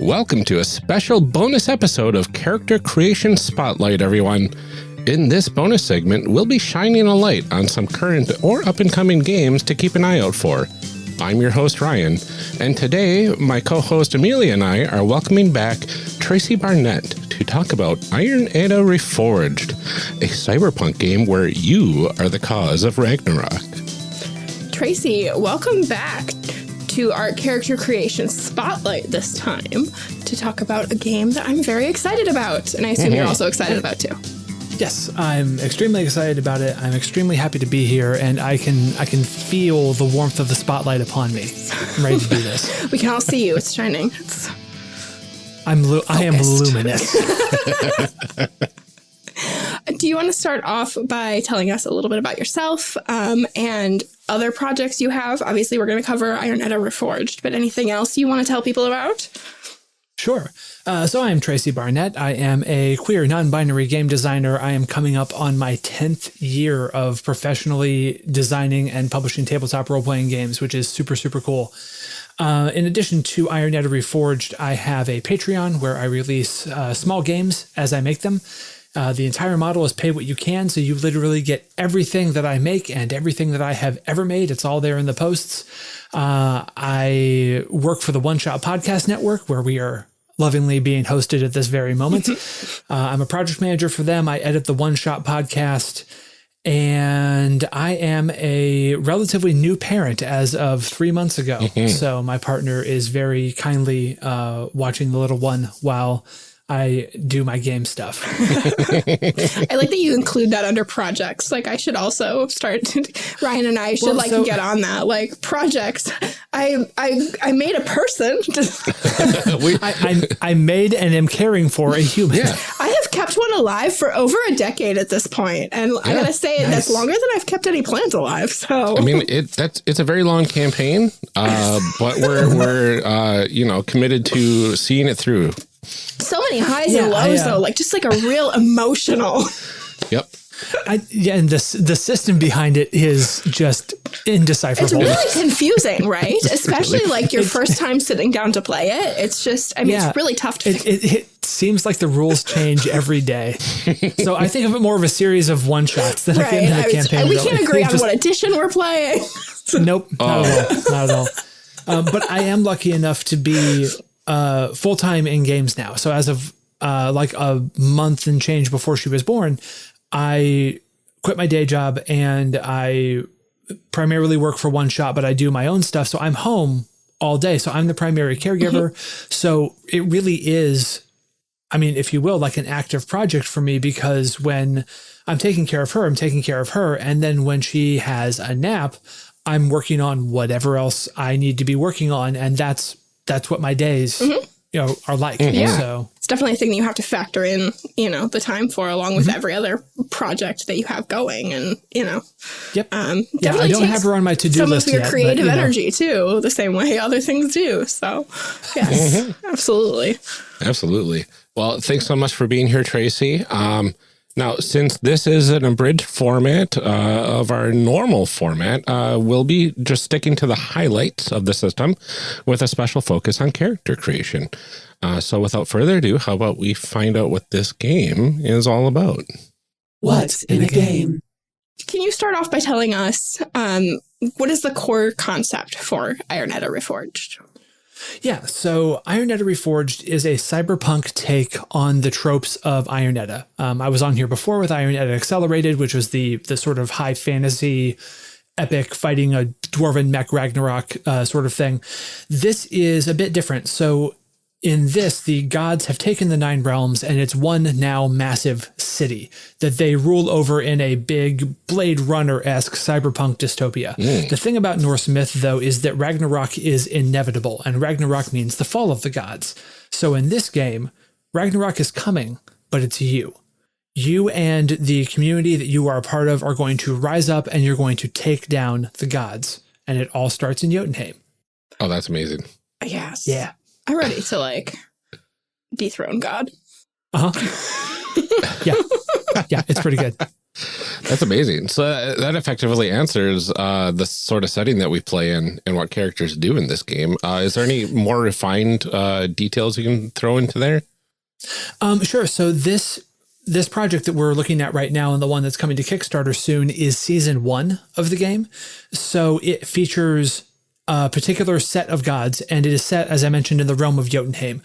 Welcome to a special bonus episode of Character Creation Spotlight, everyone. In this bonus segment, we'll be shining a light on some current or up-and-coming games to keep an eye out for. I'm your host, Ryan, and today, my co-host Amelia and I are welcoming back Tracy Barnett to talk about Iron Edda Reforged, a cyberpunk game where you are the cause of Ragnarok. Tracy, welcome back to our Character Creation Spotlight this time to talk about a game that I'm very excited about, and I assume you're also excited about too. Yes, I'm extremely excited about it. I'm extremely happy to be here, and I can feel the warmth of the spotlight upon me. I'm ready to do this. We can all see you. It's shining. I am luminous. Do you want to start off by telling us a little bit about yourself and other projects you have? Obviously, we're going to cover Iron Edda Reforged, but anything else you want to tell people about? Sure. So I am Tracy Barnett. I am a queer, non-binary game designer. I am coming up on my 10th year of professionally designing and publishing tabletop role-playing games, which is super, super cool. In addition to Iron Edda Reforged, I have a Patreon where I release small games as I make them. The entire model is pay what you can, so you literally get everything that I make and everything that I have ever made. It's all there in the posts. I work for the One Shot Podcast Network, where we are lovingly being hosted at this very moment. I'm a project manager for them. I edit the One Shot Podcast, and I am a relatively new parent as of 3 months ago. So my partner is very kindly watching the little one while I do my game stuff. I like that you include that under projects. Like, I should also start. Ryan and I should get on that. Like, projects. I made a person. I made and am caring for a human. Yeah. I have kept one alive for over a decade at this point, and I gotta say that's longer than I've kept any plant alive. So I mean, it's a very long campaign, but we're committed to seeing it through. So many highs and lows, though, just like a real emotional. Yep. And the system behind it is just indecipherable. It's really confusing, right? Especially like your first time sitting down to play it. It's just, it's really tough to it seems like the rules change every day. So I think of it more of a series of one-shots than at the end of the campaign. We can't agree on what edition we're playing. Nope, not at all. But I am lucky enough to be full-time in games now. So as of like a month and change before she was born, I quit my day job and I primarily work for One Shot, but I do my own stuff. So I'm home all day. So I'm the primary caregiver. So it really is, if you will, like an active project for me, because when I'm taking care of her, I'm taking care of her. And then when she has a nap, I'm working on whatever else I need to be working on. And that's what my days, are like. Yeah. So it's definitely a thing that you have to factor in, the time for, along with every other project that you have going. And, Yep. definitely I don't have her on my to-do list some of your yet, creative energy too, the same way other things do. So yes, absolutely. Absolutely. Well, thanks so much for being here, Tracy. Now, since this is an abridged format of our normal format, we'll be just sticking to the highlights of the system with a special focus on character creation. So without further ado, how about we find out what this game is all about? What's in a game? Can you start off by telling us what is the core concept for Iron Edda Reforged? Yeah, so Iron Edda Reforged is a cyberpunk take on the tropes of Iron Edda. I was on here before with Iron Edda Accelerated, which was the sort of high fantasy epic fighting a dwarven mech Ragnarok sort of thing. This is a bit different. So in this, the gods have taken the 9 realms, and it's one now massive city that they rule over in a big Blade Runner-esque cyberpunk dystopia. The thing about Norse myth, though, is that Ragnarok is inevitable, and Ragnarok means the fall of the gods. So in this game, Ragnarok is coming, but it's you. You and the community that you are a part of are going to rise up, and you're going to take down the gods. and it all starts in Jotunheim. Oh, that's amazing. Yes. Yeah. I'm ready to like dethrone God. Yeah. Yeah, it's pretty good. That's amazing. So that effectively answers the sort of setting that we play in and what characters do in this game. Is there any more refined details you can throw into there? Sure. So this project that we're looking at right now and the one that's coming to Kickstarter soon is season 1 of the game. So it features a particular set of gods, and it is set, as I mentioned, in the realm of Jotunheim.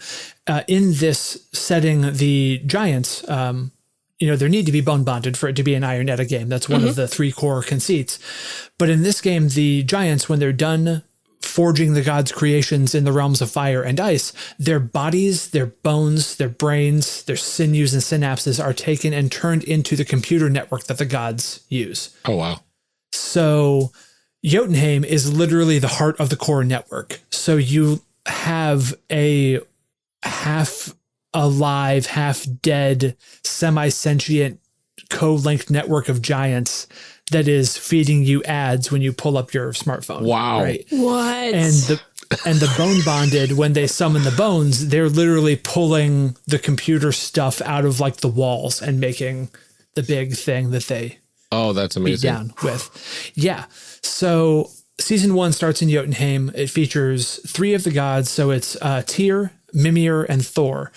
In this setting, the giants, there need to be bone bonded for it to be an Iron Edda game. That's one of the 3 core conceits. But in this game, the giants, when they're done forging the gods' creations in the realms of fire and ice, their bodies, their bones, their brains, their sinews and synapses are taken and turned into the computer network that the gods use. Oh, wow. So Jotunheim is literally the heart of the core network. So you have a half alive, half dead, semi-sentient, co-linked network of giants that is feeding you ads when you pull up your smartphone. Wow. Right? What? And the bone bonded, when they summon the bones, they're literally pulling the computer stuff out of like the walls and making the big thing that they that's beat amazing. down with. Yeah. So season 1 starts in Jotunheim. It features 3 of the gods. So it's Tyr, Mimir, and Thor.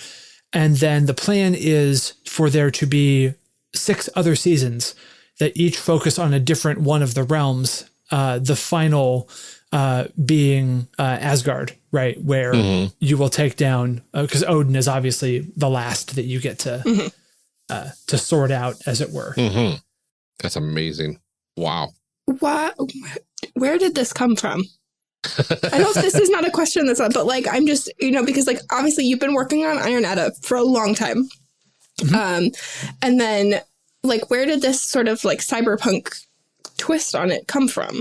And then the plan is for there to be 6 other seasons that each focus on a different one of the realms. The final being Asgard, right? Where you will take down, because Odin is obviously the last that you get to sort out, as it were. That's amazing. Wow. What? Where did this come from? I know this is not a question that's up, but like, I'm just, because like, obviously you've been working on Iron Edda for a long time. And then like, where did this sort of like cyberpunk twist on it come from?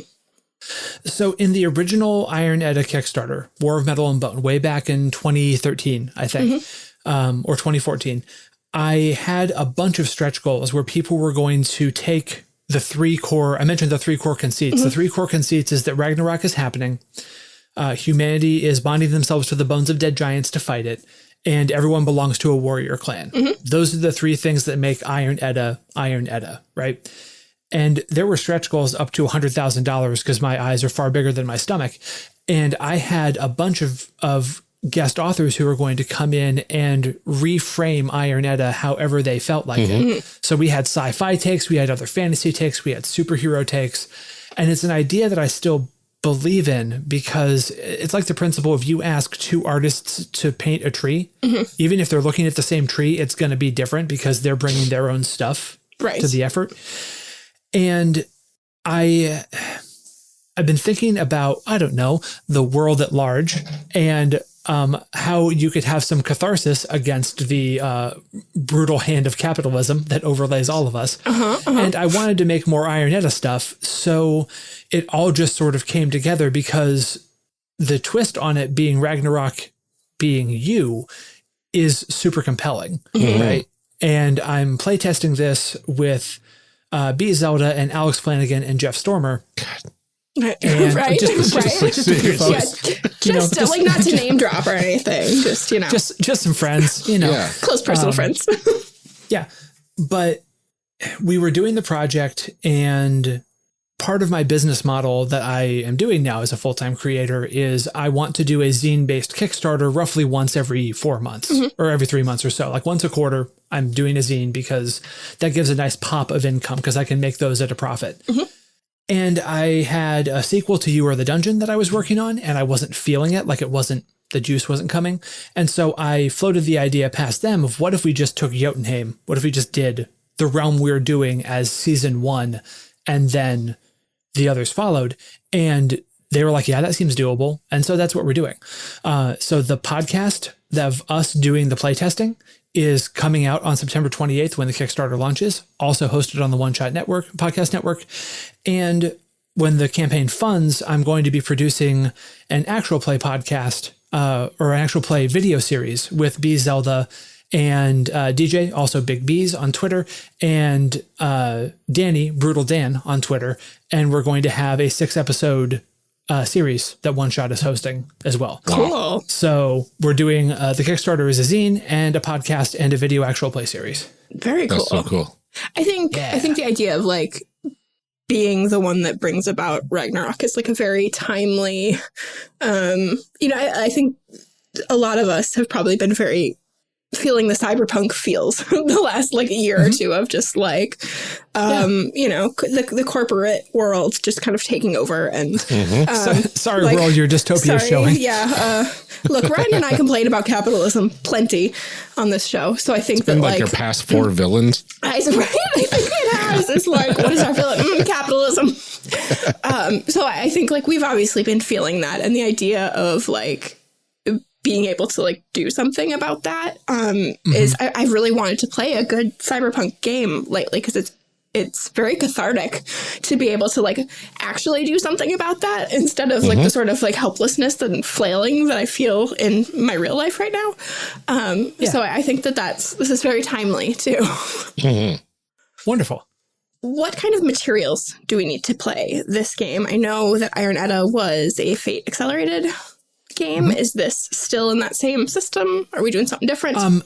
So in the original Iron Edda Kickstarter, War of Metal and Bone, way back in 2013, I think, or 2014, I had a bunch of stretch goals where people were going to take the 3 core, I mentioned the 3 core conceits. The 3 core conceits is that Ragnarok is happening. Humanity is bonding themselves to the bones of dead giants to fight it. And everyone belongs to a warrior clan. Those are the 3 things that make Iron Edda, right? And there were stretch goals up to $100,000 because my eyes are far bigger than my stomach. And I had a bunch of guest authors who were going to come in and reframe Iron Edda however they felt like it. So we had sci-fi takes, we had other fantasy takes, we had superhero takes. And it's an idea that I still believe in because it's like the principle of you ask 2 artists to paint a tree, even if they're looking at the same tree, it's going to be different because they're bringing their own stuff to the effort. And I've been thinking about, I don't know, the world at large and how you could have some catharsis against the brutal hand of capitalism that overlays all of us. And I wanted to make more Iron Edda stuff. So it all just sort of came together because the twist on it being Ragnarok being you is super compelling, right? And I'm playtesting this with B. Zelda and Alex Flanagan and Jeff Stormer. And right? Just like not to name drop or anything, just some friends, close personal friends. Yeah. But we were doing the project, and part of my business model that I am doing now as a full-time creator is I want to do a zine-based Kickstarter roughly once every 4 months or every 3 months or so. Like once a quarter, I'm doing a zine because that gives a nice pop of income because I can make those at a profit. And I had a sequel to You Are the Dungeon that I was working on, and I wasn't feeling it. Like the juice wasn't coming. And so I floated the idea past them of what if we just took Jotunheim? What if we just did the realm we're doing as season 1 and then the others followed? And they were like, yeah, that seems doable. And so that's what we're doing. So the podcast of us doing the playtesting is coming out on September 28th when the Kickstarter launches, also hosted on the One Shot Network, podcast network. And when the campaign funds, I'm going to be producing an actual play podcast or an actual play video series with B. Zelda and DJ, also Big B's on Twitter, and Danny, Brutal Dan on Twitter. And we're going to have a 6-episode series that One Shot is hosting as well. Cool. So we're doing the Kickstarter is a zine and a podcast and a video actual play series. Very cool. That's so cool. I think the idea of like being the one that brings about Ragnarok is like a very timely, I think a lot of us have probably been very feeling the cyberpunk feels the last like year or two of just like, the corporate world just kind of taking over and sorry, like, world, your dystopia is showing. Yeah. Look, Ryan and I complain about capitalism plenty on this show. So I think that like your past 4 villains. I think it has. It's like, what is our villain? Capitalism. So I think like we've obviously been feeling that. And the idea of like being able to like do something about that is I really wanted to play a good cyberpunk game lately because it's very cathartic to be able to like actually do something about that instead of like the sort of like helplessness and flailing that I feel in my real life right now. So I think this is very timely too. Wonderful. What kind of materials do we need to play this game? I know that Iron Edda was a Fate accelerated game. Is this still in that same system? Are we doing something different?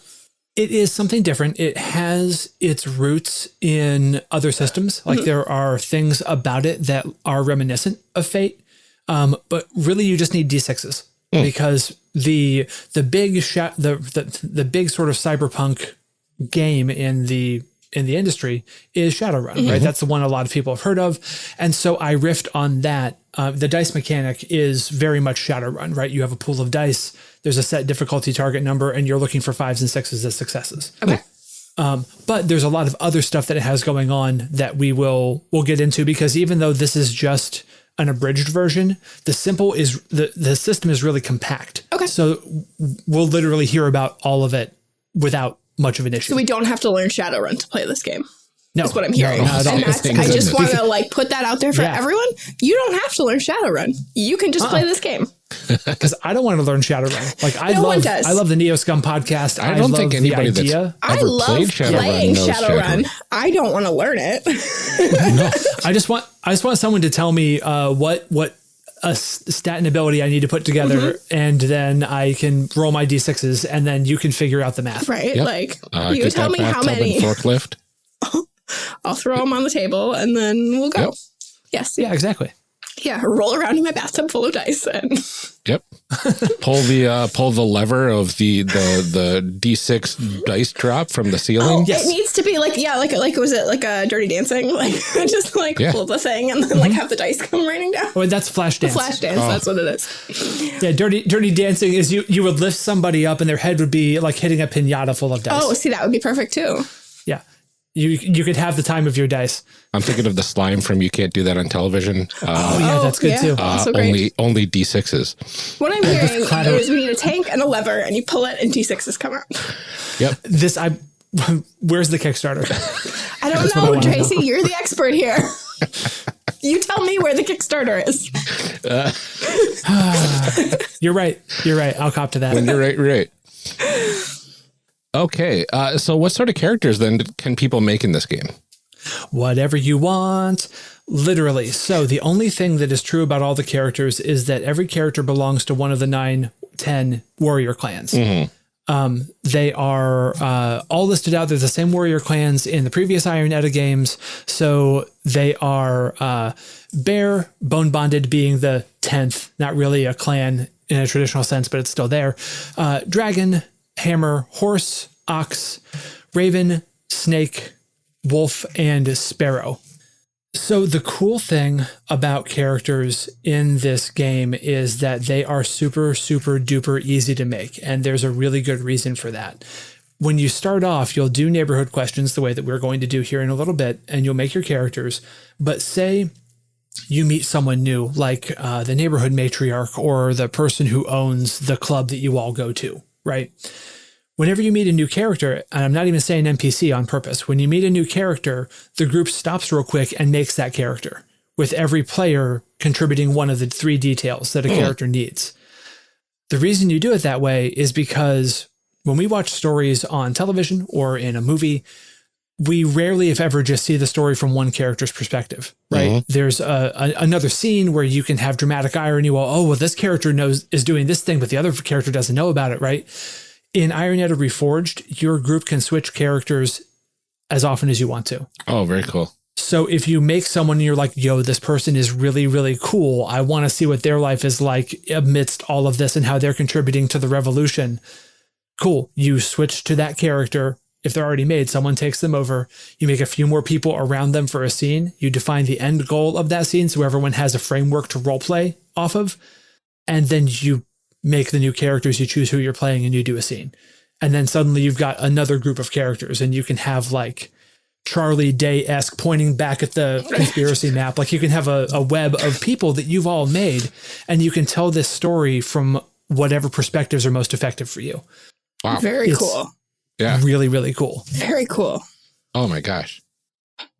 It is something different. It has its roots in other systems. Like there are things about it that are reminiscent of Fate. But really you just need D6s because the big sort of cyberpunk game in the industry is Shadowrun, right? That's the one a lot of people have heard of. And so I riffed on that. The dice mechanic is very much Shadowrun, right? You have a pool of dice, there's a set difficulty target number, and you're looking for 5s and 6s as successes. Okay. But there's a lot of other stuff that it has going on that we'll get into, because even though this is just an abridged version, the system is really compact. Okay. So we'll literally hear about all of it without much of an issue. So we don't have to learn Shadowrun to play this game. No, that's what I'm hearing. No, not at all. I just want to like put that out there for everyone. You don't have to learn Shadowrun. You can just play this game. Because I don't want to learn Shadowrun. Like I love the Neoscum podcast. I don't think anybody that's ever played playing Shadowrun. I don't want to learn it. No, I just want someone to tell me what a stat and ability I need to put together, and then I can roll my D6s, and then you can figure out the math. Right? Yep. Like you tell me how many forklift. I'll throw them on the table, and then we'll go. Yep. Yes. Yeah. Exactly. Yeah. Roll around in my bathtub full of dice, and pull the lever of the D6 dice drop from the ceiling. It needs to be like was it like a Dirty Dancing? Like just like pull the thing and then like have the dice come raining down. Oh, that's Flash Dance. Flash Dance, that's what it is. Yeah, Dirty Dancing is you would lift somebody up and their head would be like hitting a piñata full of dice. Oh, see, that would be perfect too. Yeah. You could have the time of your dice. I'm thinking of the slime from You Can't Do That on Television. That's good too. Only D6s. What I'm hearing is we need a tank and a lever, and you pull it, and D6s come out. Yep. Where's the Kickstarter? I don't know, Tracy. You're the expert here. You tell me where the Kickstarter is. You're right. I'll cop to that. When you're right. Okay, so what sort of characters then can people make in this game? Whatever you want, literally. So the only thing that is true about all the characters is that every character belongs to one of the 9-10 warrior clans. They are all listed out. They're the same warrior clans in the previous Iron Edda games. So they are Bear, Bone Bonded being the 10th, not really a clan in a traditional sense, but it's still there. Dragon, Hammer, Horse, Ox, Raven, Snake, Wolf, and Sparrow. So the cool thing about characters in this game is that they are super, super duper easy to make. And there's a really good reason for that. When you start off, you'll do neighborhood questions the way that we're going to do here in a little bit, and you'll make your characters. But say you meet someone new, like the neighborhood matriarch or the person who owns the club that you all go to, right? Whenever you meet a new character, and I'm not even saying NPC on purpose, when you meet a new character, the group stops real quick and makes that character, with every player contributing one of the 3 details that a character needs. The reason you do it that way is because when we watch stories on television or in a movie, we rarely, if ever, just see the story from one character's perspective, right? Mhm. There's another scene where you can have dramatic irony. Well, this character is doing this thing, but the other character doesn't know about it, right? In Iron Edda Reforged, your group can switch characters as often as you want to. Oh, very cool. So if you make someone and you're like, yo, this person is really, really cool. I want to see what their life is like amidst all of this and how they're contributing to the revolution. Cool. You switch to that character. If they're already made, someone takes them over. You make a few more people around them for a scene. You define the end goal of that scene so everyone has a framework to role play off of. And then you make the new characters. You choose who you're playing and you do a scene. And then suddenly you've got another group of characters and you can have like Charlie Day-esque pointing back at the conspiracy map. Like you can have a web of people that you've all made and you can tell this story from whatever perspectives are most effective for you. Wow. Very cool. Yeah. Really, really cool. Very cool. Oh my gosh.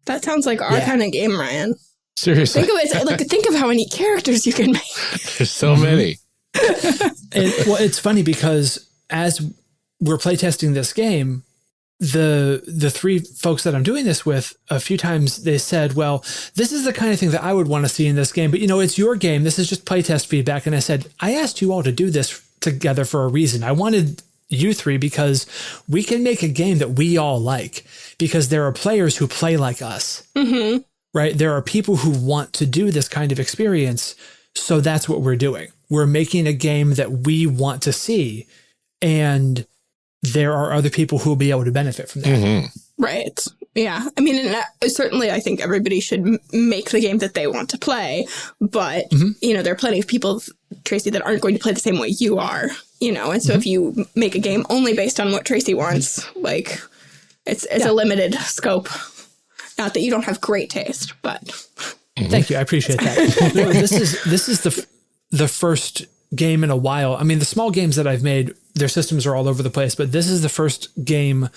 That sounds like our kind of game, Ryan. Seriously. Think of it. Like, think of how many characters you can make. There's so many. Well, it's funny because as we're playtesting this game, the three folks that I'm doing this with, a few times they said, well, this is the kind of thing that I would want to see in this game, but it's your game. This is just playtest feedback. And I said, I asked you all to do this together for a reason. I wanted you three because we can make a game that we all like, because there are players who play like us, right? There are people who want to do this kind of experience. So that's what we're doing. We're making a game that we want to see. And there are other people who will be able to benefit from that. Mm-hmm. Right. Yeah. I mean, and certainly I think everybody should make the game that they want to play. But, there are plenty of people, Tracy, that aren't going to play the same way you are, And so if you make a game only based on what Tracy wants, like it's a limited scope. Not that you don't have great taste, but. Thank you. I appreciate that. This is the first game in a while. I mean, the small games that I've made, their systems are all over the place, but this is the first game,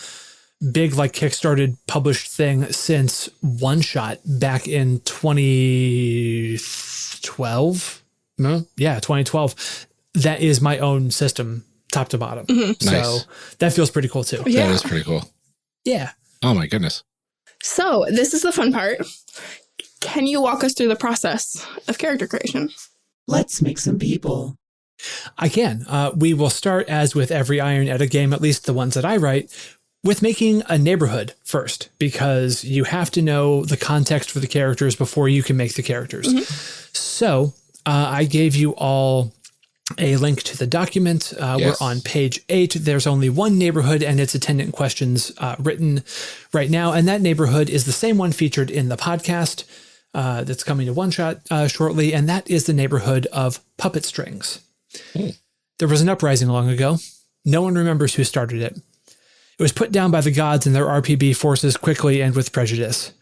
big like Kickstarted published thing since One Shot back in 2012. No? Yeah, 2012. That is my own system, top to bottom. Nice. So that feels pretty cool too. Yeah. That is pretty cool. Yeah. Oh my goodness. So this is the fun part. Can you walk us through the process of character creation? Let's make some people. I can. We will start, as with every Iron Edda game, at least the ones that I write, with making a neighborhood first, because you have to know the context for the characters before you can make the characters. So I gave you all a link to the document. Yes. We're on page 8. There's only one neighborhood and its attendant questions written right now. And that neighborhood is the same one featured in the podcast that's coming to One Shot shortly. And that is the neighborhood of puppet strings. There was an uprising long ago. No one remembers who started it. It was put down by the gods and their RPB forces quickly and with prejudice.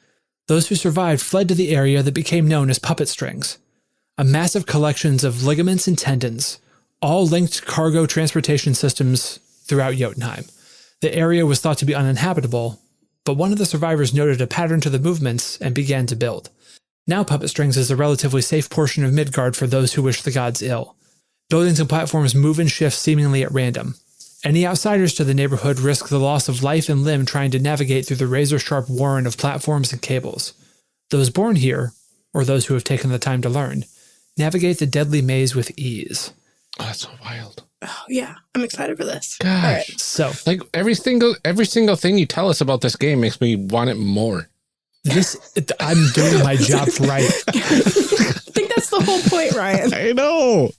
Those who survived fled to the area that became known as puppet strings, a massive collections of ligaments and tendons, all linked cargo transportation systems throughout Jotunheim. The area was thought to be uninhabitable, but one of the survivors noted a pattern to the movements and began to build. Now puppet strings is a relatively safe portion of Midgard for those who wish the gods ill. Buildings and platforms move and shift seemingly at random. Any outsiders to the neighborhood risk the loss of life and limb trying to navigate through the razor-sharp warren of platforms and cables. Those born here, or those who have taken the time to learn, navigate the deadly maze with ease. Oh, that's so wild. Oh, yeah. I'm excited for this. Gosh. All right. So, Like every single thing you tell us about this game makes me want it more. I'm doing my job right. I think that's the whole point, Ryan. I know.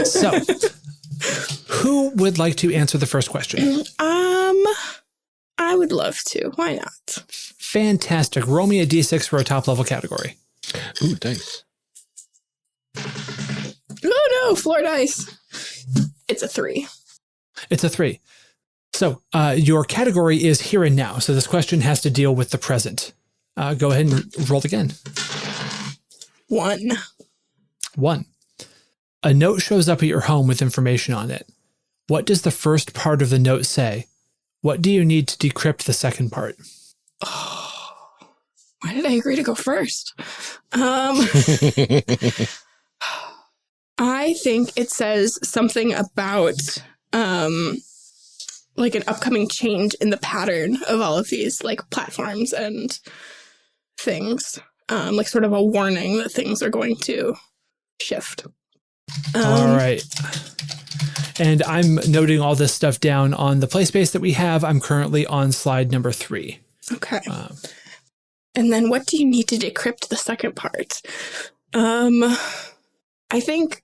So, who would like to answer the first question? I would love to. Why not? Fantastic. Roll me a d6 for a top level category. Ooh, dice. Oh no, floor dice. It's a 3. It's a 3. So, your category is here and now. So this question has to deal with the present. Go ahead and roll again. 1. 1. A note shows up at your home with information on it. What does the first part of the note say? What do you need to decrypt the second part? Oh, why did I agree to go first? I think it says something about like an upcoming change in the pattern of all of these like platforms and things, like sort of a warning that things are going to shift. All right. And I'm noting all this stuff down on the play space that we have. I'm currently on slide number 3. Okay. And then what do you need to decrypt the second part? I think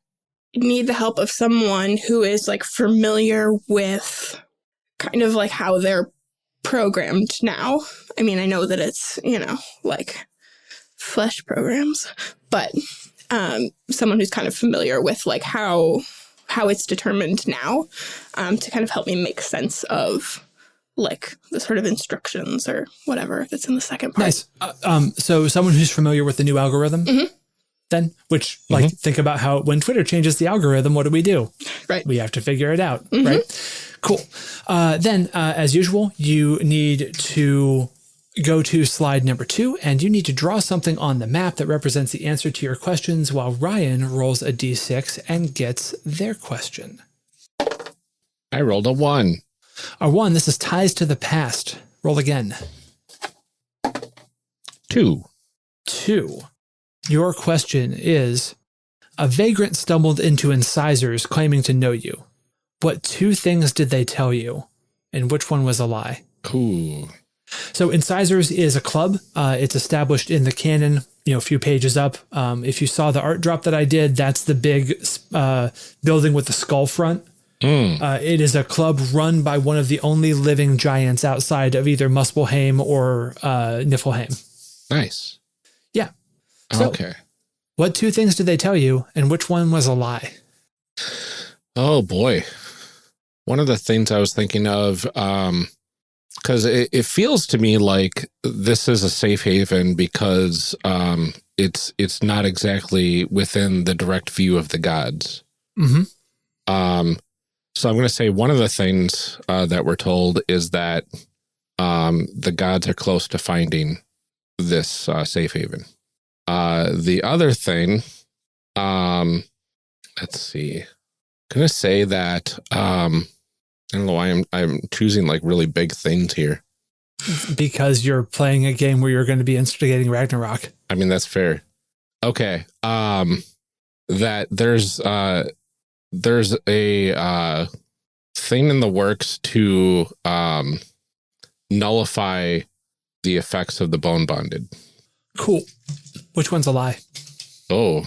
you need the help of someone who is like familiar with kind of like how they're programmed now. I mean, I know that it's, like flesh programs, but someone who's kind of familiar with like how it's determined now, to kind of help me make sense of like the sort of instructions or whatever that's in the second part. Nice. So someone who's familiar with the new algorithm, then, which like think about how when Twitter changes the algorithm, what do? Right. We have to figure it out. Right. Cool. Then, as usual, you need to go to slide number 2, and you need to draw something on the map that represents the answer to your questions while Ryan rolls a d6 and gets their question. I rolled a 1. A 1, this is ties to the past. Roll again. 2. 2. Your question is, a vagrant stumbled into incisors claiming to know you. What 2 things did they tell you? And which one was a lie? Cool. So Incisors is a club. It's established in the canon, a few pages up. If you saw the art drop that I did, that's the big building with the skull front. It is a club run by one of the only living giants outside of either Muspelheim or Niflheim. Nice. Yeah. So, okay. What 2 things did they tell you, and which one was a lie? Oh, boy. One of the things I was thinking of, because it feels to me like this is a safe haven because it's not exactly within the direct view of the gods. So I'm going to say one of the things that we're told is that the gods are close to finding this safe haven. The other thing, let's see. I'm going to say that I don't know why I'm choosing like really big things here. Because you're playing a game where you're going to be instigating Ragnarok. I mean, that's fair. Okay. That there's a thing in the works to nullify the effects of the bone bonded. Cool. Which one's a lie? Oh,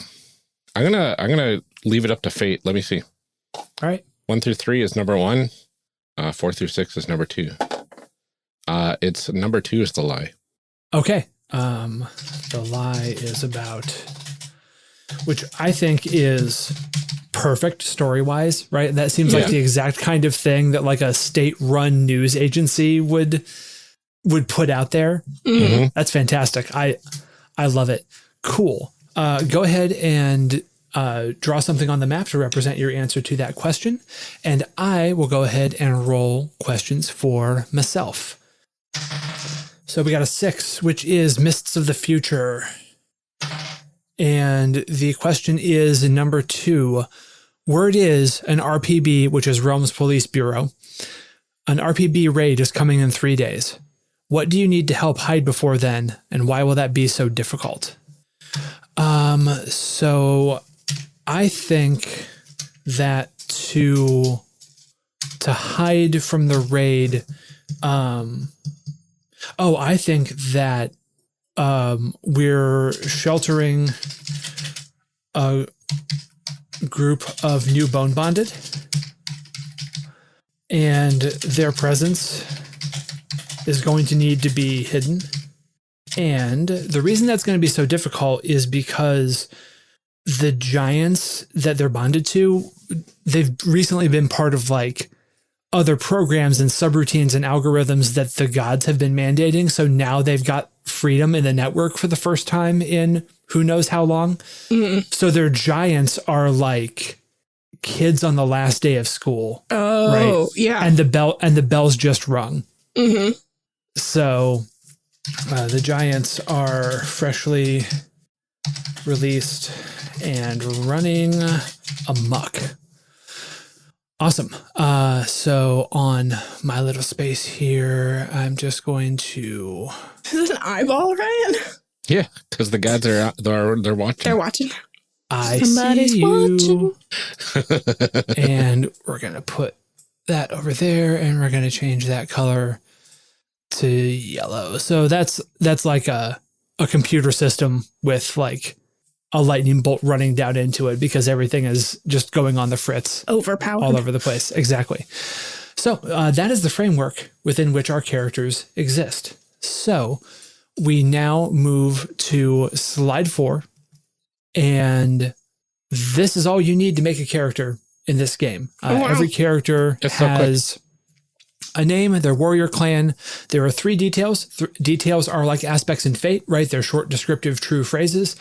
I'm gonna leave it up to fate. Let me see. All right. 1 through 3 is number 1. 4 through 6 is number 2. It's number 2 is the lie. Okay. The lie is about, which I think is perfect story-wise, right? That seems like the exact kind of thing that like a state-run news agency would put out there. That's fantastic. I love it. Cool. Go ahead and draw something on the map to represent your answer to that question. And I will go ahead and roll questions for myself. So we got a 6, which is Mists of the Future. And the question is number 2. Word is an RPB, which is Realms Police Bureau. An RPB raid is coming in 3 days. What do you need to help hide before then? And why will that be so difficult? So I think that to hide from the raid, I think that we're sheltering a group of new bone bonded, and their presence is going to need to be hidden. And the reason that's going to be so difficult is because the giants that they're bonded to, they've recently been part of like other programs and subroutines and algorithms that the gods have been mandating. So now they've got freedom in the network for the first time in who knows how long. So their giants are like kids on the last day of school. Oh, right? Yeah. And the bell's just rung. So the giants are freshly released and running amok. Awesome. So on my little space here, I'm just going to... Is this an eyeball, Ryan? Yeah, because the gods are they're watching. They're watching. Somebody's see you. watching. And we're going to put that over there, and we're going to change that color to yellow. So that's like a computer system with like a lightning bolt running down into it because everything is just going on the fritz. Overpowered. All over the place. Exactly. So that is the framework within which our characters exist. So we now move to slide 4. And this is all you need to make a character in this game. Wow. Every character has a name, their warrior clan. There are 3 details. Details are like aspects in Fate, right? They're short, descriptive, true phrases.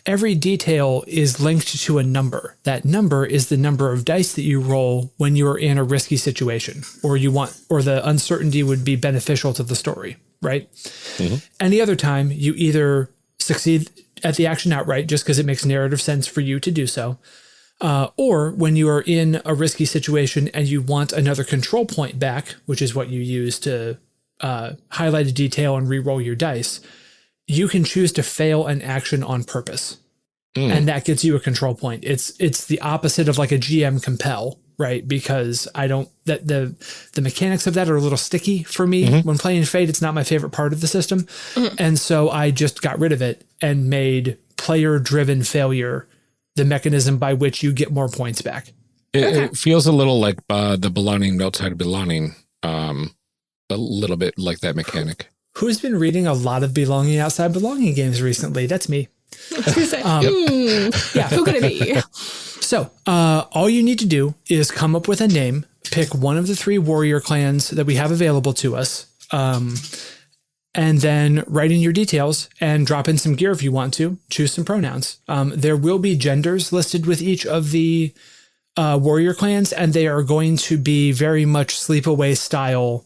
Every detail is linked to a number. That number is the number of dice that you roll when you are in a risky situation, or the uncertainty would be beneficial to the story, right? Mm-hmm. Any other time, you either succeed at the action outright just because it makes narrative sense for you to do so, or when you are in a risky situation and you want another control point back, which is what you use to highlight a detail and re-roll your dice, you can choose to fail an action on purpose. And that gets you a control point. It's the opposite of like a GM compel, right? Because the mechanics of that are a little sticky for me. When playing Fate, it's not my favorite part of the system. And so I just got rid of it and made player-driven failure the mechanism by which you get more points back. It feels a little like the belonging outside of belonging, a little bit like that mechanic. Who's been reading a lot of belonging outside belonging games recently? That's me. Yeah, who could it be? So all you need to do is come up with a name, pick one of the 3 warrior clans that we have available to us, and then write in your details and drop in some gear if you want to. Choose some pronouns. There will be genders listed with each of the warrior clans, and they are going to be very much sleepaway style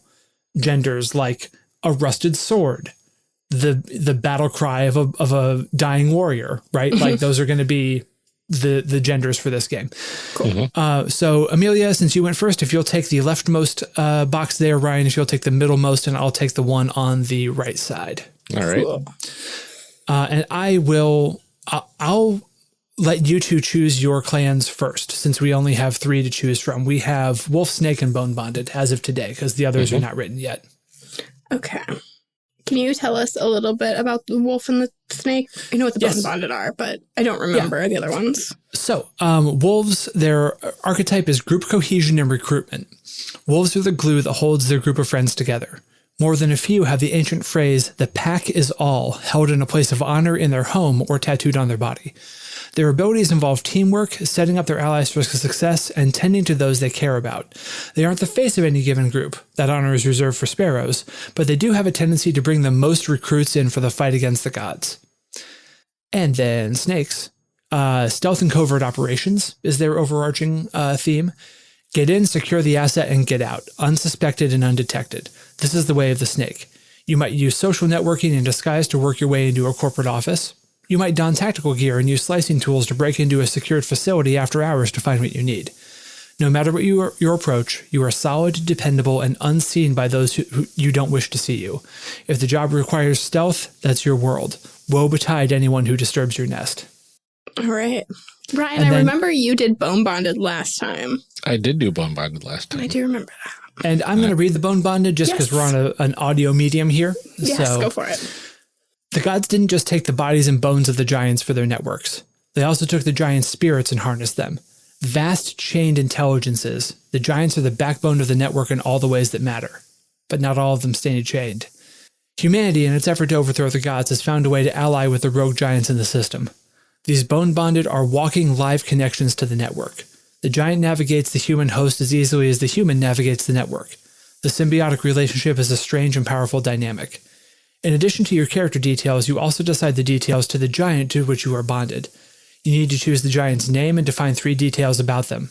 genders, like a rusted sword, the battle cry of a dying warrior, right? Like those are going to be the genders for this game. Cool. So Amelia, since you went first, if you'll take the leftmost box there, Ryan, if you'll take the middlemost, and I'll take the one on the right side. All right. Cool. And I'll let you 2 choose your clans first, since we only have 3 to choose from. We have Wolf, Snake, and Bone Bonded as of today, because the others are not written yet. Okay. Can you tell us a little bit about the wolf and the snake? I know what the Bone Bonded are, but I don't remember the other ones. So, wolves, their archetype is group cohesion and recruitment. Wolves are the glue that holds their group of friends together. More than a few have the ancient phrase, "the pack is all," held in a place of honor in their home or tattooed on their body. Their abilities involve teamwork, setting up their allies for success, and tending to those they care about. They aren't the face of any given group. That honor is reserved for sparrows, but they do have a tendency to bring the most recruits in for the fight against the gods. And then snakes. Stealth and covert operations is their overarching theme. Get in, secure the asset, and get out, unsuspected and undetected. This is the way of the snake. You might use social networking and disguise to work your way into a corporate office. You might don tactical gear and use slicing tools to break into a secured facility after hours to find what you need. No matter what your approach, you are solid, dependable, and unseen by those who you don't wish to see you. If the job requires stealth, that's your world. Woe betide anyone who disturbs your nest. All right. Ryan, I remember you did Bone Bonded last time. I did do Bone Bonded last time. I do remember that. And I'm going to read the Bone Bonded just because we're on an audio medium here. Yes, so, go for it. The gods didn't just take the bodies and bones of the giants for their networks. They also took the giants' spirits and harnessed them. Vast chained intelligences, the giants are the backbone of the network in all the ways that matter. But not all of them stay chained. Humanity, in its effort to overthrow the gods, has found a way to ally with the rogue giants in the system. These Bone Bonded are walking live connections to the network. The giant navigates the human host as easily as the human navigates the network. The symbiotic relationship is a strange and powerful dynamic. In addition to your character details, you also decide the details to the giant to which you are bonded. You need to choose the giant's name and define 3 details about them.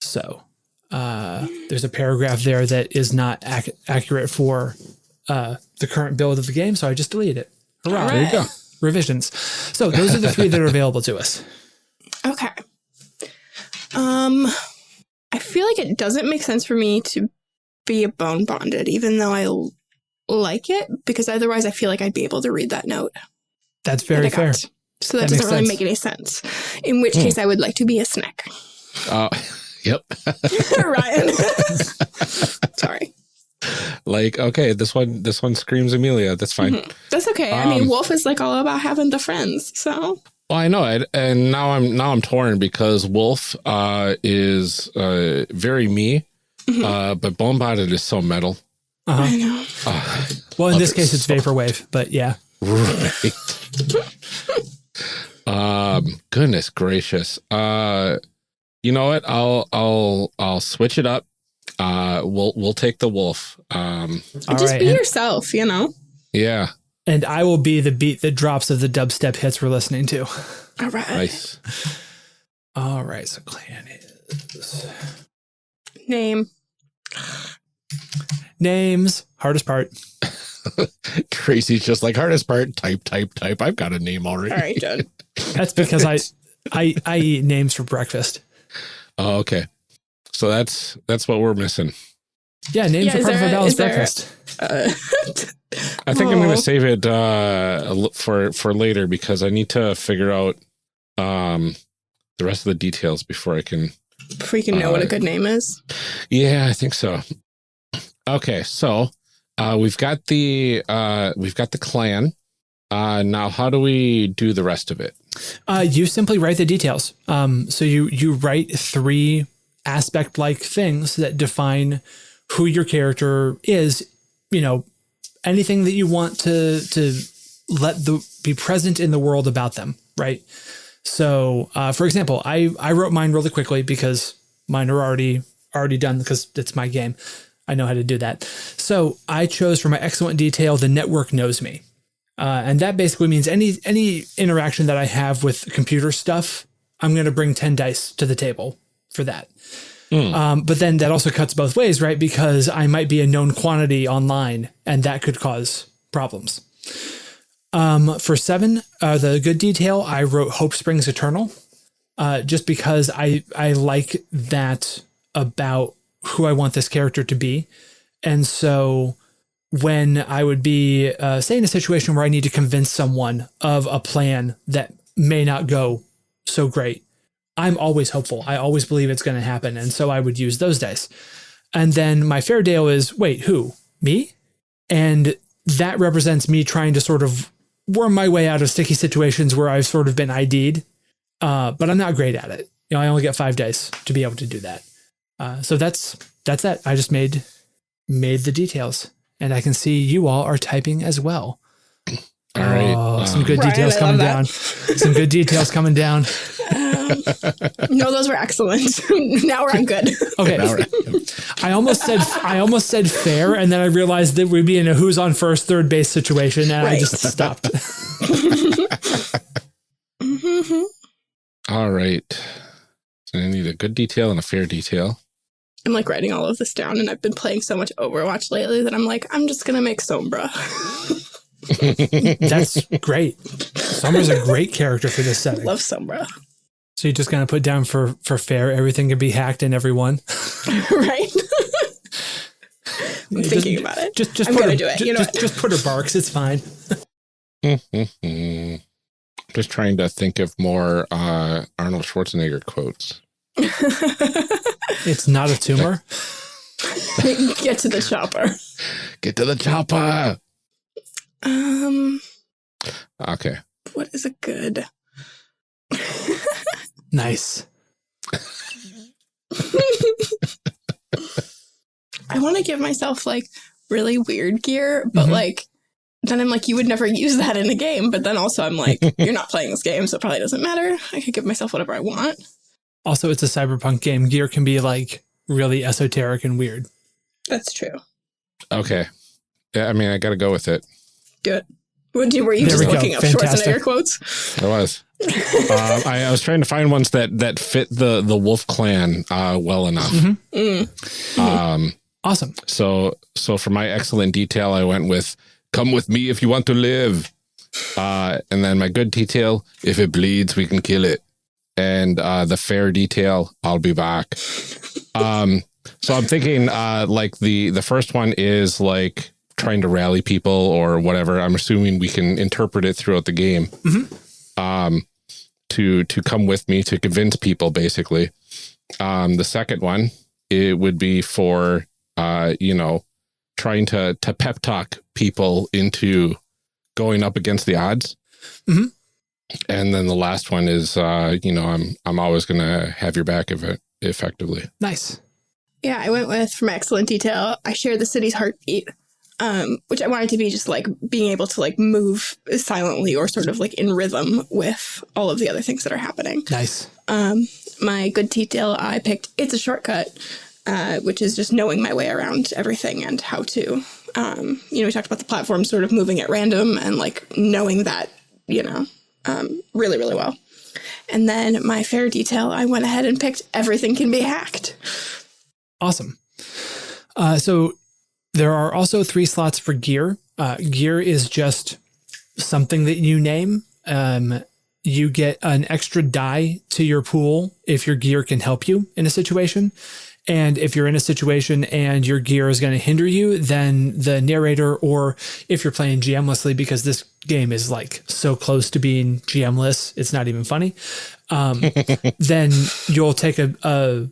So, there's a paragraph there that is not accurate for the current build of the game, so I just deleted it. Hurrah. There you go. Revisions. So, those are the 3 that are available to us. Okay. I feel like it doesn't make sense for me to be a bone bonded, even though I like it, because otherwise I feel like I'd be able to read that note. That's very fair. So that doesn't really make any sense. In which case I would like to be a snack. Yep. Ryan. Sorry. Like, okay, this one screams Amelia. That's fine. Mm-hmm. That's okay. I mean, Wolf is like all about having the friends. So. Well, I know it, and now I'm torn because Wolf is very me, but Bone Bonded is so metal. I know. Well, in this case, it's Vaporwave, but yeah. Right. Goodness gracious. You know what? I'll switch it up. We'll take the Wolf. Just be yourself, you know? Yeah. And I will be the beat that drops of the dubstep hits we're listening to. All right. Nice. All right. So clan is names. Hardest part. Tracy's just like, hardest part. Type. I've got a name already. All right, done. That's because I eat names for breakfast. Oh, okay. So that's what we're missing. Yeah, names are part of a balanced breakfast. I think I'm going to save it for later because I need to figure out the rest of the details before I can. Before you can know what a good name is. Yeah, I think so. Okay, so we've got the clan. Now, how do we do the rest of it? You simply write the details. So you write 3 aspect-like things that define who your character is. You know, anything that you want to let be present in the world about them, right? So, for example, I wrote mine really quickly because mine are already done because it's my game. I know how to do that. So I chose for my excellent detail, the network knows me. And that basically means any interaction that I have with computer stuff, I'm going to bring 10 dice to the table for that. But then that also cuts both ways, right? Because I might be a known quantity online and that could cause problems. For 7, the good detail, I wrote Hope Springs Eternal, just because I like that about who I want this character to be. And so when I would be, say, in a situation where I need to convince someone of a plan that may not go so great, I'm always hopeful. I always believe it's going to happen. And so I would use those dice. And then my fair deal is, wait, who? Me? And that represents me trying to sort of worm my way out of sticky situations where I've sort of been ID'd, but I'm not great at it. You know, I only get 5 dice to be able to do that. So that's that. I just made the details, and I can see you all are typing as well. All right. Some good details coming down. Some good details coming down. No, those were excellent. Now I'm good. Okay. I almost said fair, and then I realized that we'd be in a who's on first, third base situation, and I just stopped. All right. So I need a good detail and a fair detail. I'm like writing all of this down, and I've been playing so much Overwatch lately that I'm like, I'm just going to make Sombra. That's great. Sombra's a great character for this setting. Love Sombra. So you're just going to put down for fair, everything can be hacked in everyone. Right? I'm thinking about it. I'm going to do it. Just put her barks. It's fine. Just trying to think of more Arnold Schwarzenegger quotes. It's not a tumor. Get to the chopper. Get to the chopper. Okay. What is a good? Nice. I want to give myself like really weird gear, but like then I'm like, you would never use that in a game. But then also I'm like, you're not playing this game, so it probably doesn't matter. I could give myself whatever I want. Also, it's a cyberpunk game. Gear can be like really esoteric and weird. That's true. Okay. Yeah, I mean, I got to go with it. Do it. Were you just looking up Schwarzenegger quotes? I was. I was trying to find ones that fit the Wolf clan well enough. Awesome. So for my excellent detail, I went with "Come with me if you want to live," and then my good detail: "If it bleeds, we can kill it." And the fair detail: "I'll be back." So I'm thinking like the first one is like trying to rally people or whatever. I'm assuming we can interpret it throughout the game. To come with me to convince people, basically. The second one, it would be for trying to pep talk people into going up against the odds. And then the last one is I'm always gonna have your back effectively. Nice. Yeah, I went with, from excellent detail, I share the city's heartbeat, which I wanted to be just like being able to like move silently or sort of like in rhythm with all of the other things that are happening. Nice. My good detail, I picked It's a Shortcut, which is just knowing my way around everything and how to, we talked about the platform sort of moving at random and like knowing that, really, really well. And then my fair detail, I went ahead and picked Everything Can Be Hacked. Awesome. So there are also 3 slots for gear. Gear is just something that you name. You get an extra die to your pool if your gear can help you in a situation. And if you're in a situation and your gear is going to hinder you, then the narrator, or if you're playing GM-lessly, because this game is like so close to being GM-less, it's not even funny, then you'll take a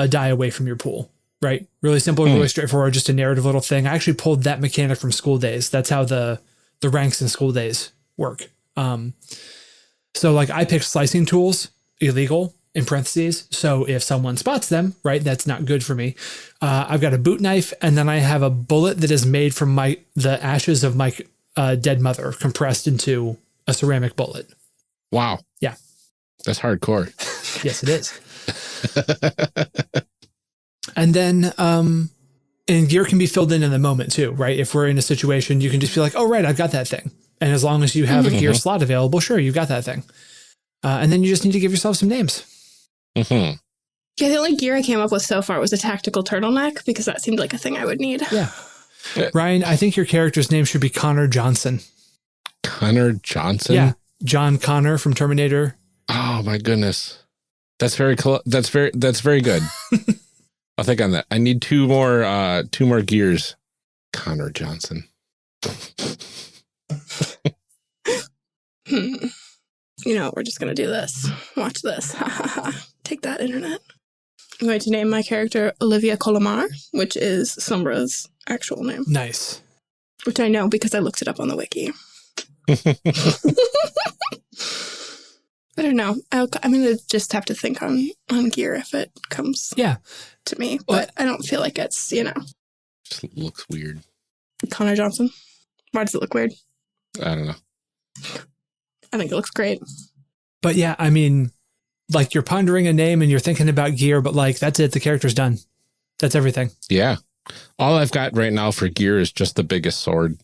die away from your pool, right? Really simple, really straightforward, just a narrative little thing. I actually pulled that mechanic from School Days. That's how the ranks in School Days work. So like I picked slicing tools, illegal, in parentheses. So if someone spots them, right, that's not good for me. I've got a boot knife, and then I have a bullet that is made from the ashes of my dead mother compressed into a ceramic bullet. Wow. Yeah. That's hardcore. Yes, it is. And then, and gear can be filled in the moment too, right? If we're in a situation, you can just be like, oh, right, I've got that thing. And as long as you have a gear slot available, sure, you've got that thing. And then you just need to give yourself some names. Yeah, the only gear I came up with so far was a tactical turtleneck, because that seemed like a thing I would need. Yeah. Ryan, I think your character's name should be Connor Johnson. Connor Johnson? Yeah. John Connor from Terminator. Oh my goodness. That's very that's very good. I'll think on that. I need two more gears. Connor Johnson. We're just going to do this. Watch this. Take that, internet. I'm going to name my character Olivia Colomar, which is Sombra's actual name. Nice. Which I know because I looked it up on the wiki. I don't know. I'm going to just have to think on gear if it comes to me. But I don't feel like it's, Just looks weird. Connor Johnson. Why does it look weird? I don't know. I think it looks great. But yeah, I mean, like you're pondering a name and you're thinking about gear, but like that's it. The character's done. That's everything. Yeah. All I've got right now for gear is just the biggest sword.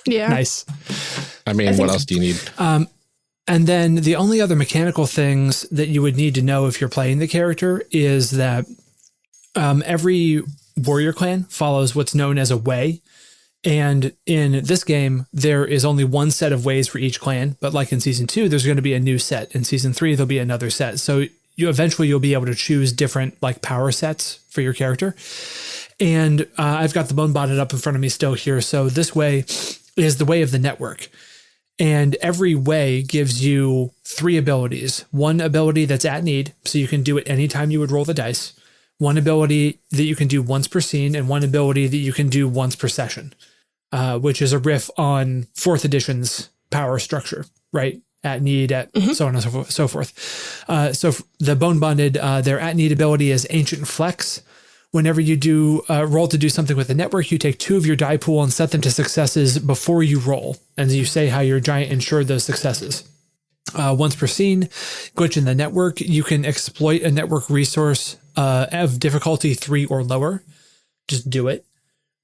Yeah. Nice. I mean, what else do you need? And then the only other mechanical things that you would need to know if you're playing the character is that every warrior clan follows what's known as a way. And in this game, there is only one set of ways for each clan. But like in Season 2, there's going to be a new set. In Season 3, there'll be another set. So you'll be able to choose different like power sets for your character. And I've got the bone botted up in front of me still here. So this way is the way of the network. And every way gives you 3 abilities. One ability that's at need, so you can do it anytime you would roll the dice. One ability that you can do once per scene, and one ability that you can do once per session. Which is a riff on 4th edition's power structure, right? At need, so on and so forth. So the bone bonded, their at need ability is Ancient Flex. Whenever you do roll to do something with the network, you take 2 of your die pool and set them to successes before you roll. And you say how your giant ensured those successes. Once per scene, glitch in the network, you can exploit a network resource of difficulty 3 or lower. Just do it,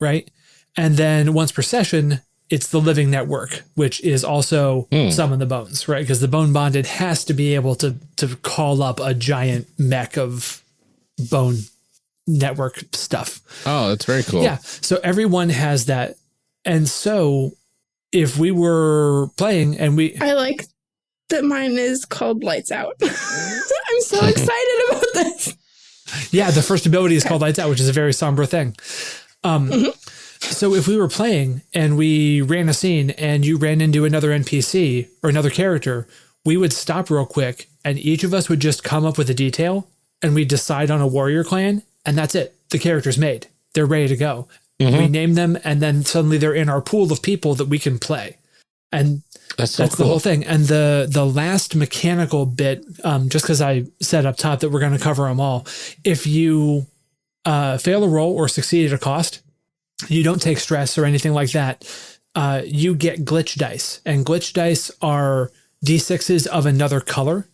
right? And then once per session, it's the living network, which is also summon the bones, right? Because the bone bonded has to be able to call up a giant mech of bone network stuff. Oh, that's very cool. Yeah. So everyone has that. And so if we were playing and I like that mine is called Lights Out. I'm so excited about this. Yeah, the first ability is called Lights Out, which is a very somber thing. So if we were playing and we ran a scene and you ran into another NPC or another character, we would stop real quick and each of us would just come up with a detail and we'd decide on a warrior clan, and that's it. The character's made. They're ready to go. We name them, and then suddenly they're in our pool of people that we can play. And that's cool. The whole thing. And the last mechanical bit, just because I said up top that we're going to cover them all, if you fail a roll or succeed at a cost, you don't take stress or anything like that. You get glitch dice, and glitch dice are D6s of another color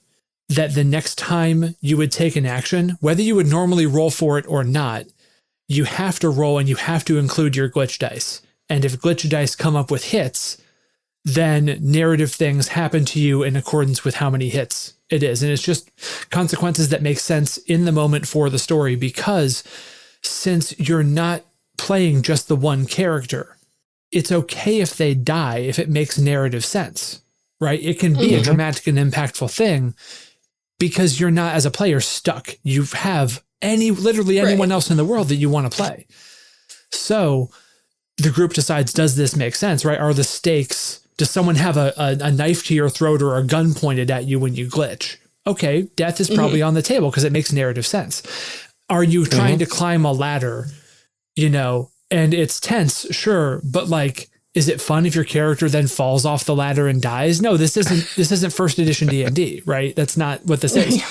that the next time you would take an action, whether you would normally roll for it or not, you have to roll and you have to include your glitch dice. And if glitch dice come up with hits, then narrative things happen to you in accordance with how many hits it is. And it's just consequences that make sense in the moment for the story, because since you're not playing just the one character, it's okay if they die if it makes narrative sense, right? It can be a dramatic and impactful thing because you're not, as a player, stuck. You have literally anyone else in the world that you want to play. So the group decides, does this make sense, right? Are the stakes, does someone have a knife to your throat or a gun pointed at you when you glitch? Okay, death is probably on the table because it makes narrative sense. Are you trying to climb a ladder, and it's tense, sure, but like, is it fun if your character then falls off the ladder and dies? No, this isn't first edition D&D, right? That's not what this is.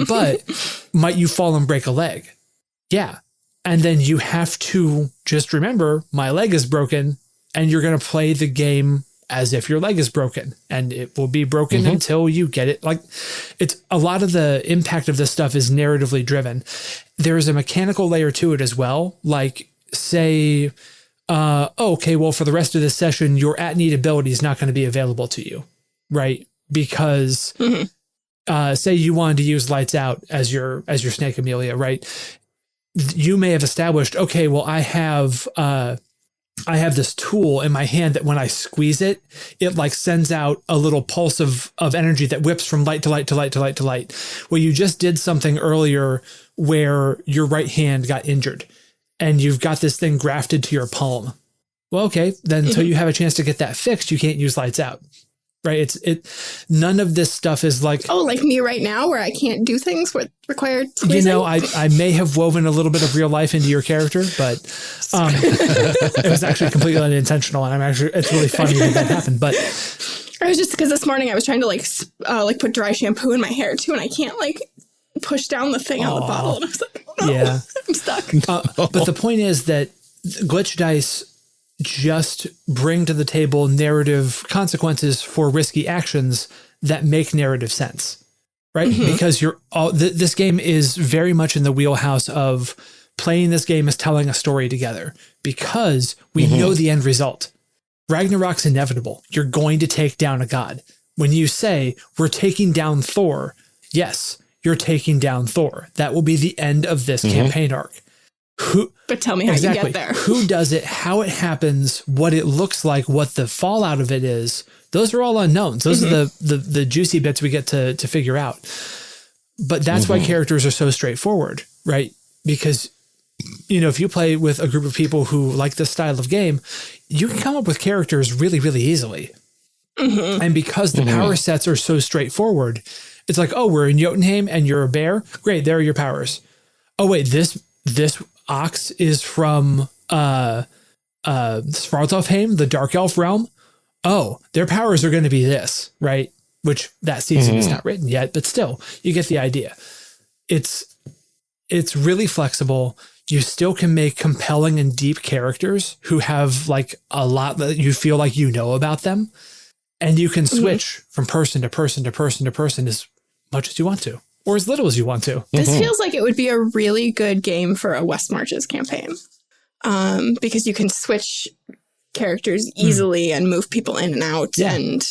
But might you fall and break a leg? Yeah. And then you have to just remember, my leg is broken, and you're going to play the game as if your leg is broken, and it will be broken until you get it. Like, it's a lot of the impact of this stuff is narratively driven. There is a mechanical layer to it as well. Like, say, okay, well, for the rest of this session, your at-need ability is not going to be available to you, right? Because say you wanted to use Lights Out as your snake, Amelia, right? You may have established, okay, well, I have this tool in my hand that when I squeeze it, it like sends out a little pulse of energy that whips from light to light to light to light to light. Well, you just did something earlier where your right hand got injured and you've got this thing grafted to your palm. Well, okay, then until you have a chance to get that fixed, you can't use Lights Out, right? None of this stuff is like... Oh, like me right now where I can't do things with required squeezing? I may have woven a little bit of real life into your character, but it was actually completely unintentional, and it's really funny that happened, but... It was just because this morning I was trying to put dry shampoo in my hair too, and I can't push down the thing on the bottle, and I was like, oh, no, yeah. I'm stuck. But the point is that glitch dice just bring to the table narrative consequences for risky actions that make narrative sense, right? Because this game is very much in the wheelhouse of playing this game as telling a story together, because we know the end result. Ragnarok's inevitable. You're going to take down a god. When you say we're taking down Thor, yes, you're taking down Thor. That will be the end of this campaign arc. But tell me how you get there. Who does it, how it happens, what it looks like, what the fallout of it is. Those are all unknowns. Those are the juicy bits we get to figure out. But that's why characters are so straightforward, right? Because, if you play with a group of people who like this style of game, you can come up with characters really, really easily. And because the power sets are so straightforward, it's like, oh, we're in Jotunheim and you're a bear. Great, there are your powers. Oh, wait, this ox is from Svartalfheim, the Dark Elf realm. Oh, their powers are going to be this, right? Which that season is not written yet, but still, you get the idea. It's really flexible. You still can make compelling and deep characters who have like a lot that you feel like you know about them. And you can switch from person to person to person to person as much as you want to, or as little as you want to. This feels like it would be a really good game for a West Marches campaign, because you can switch characters easily and move people in and out. Yeah. And,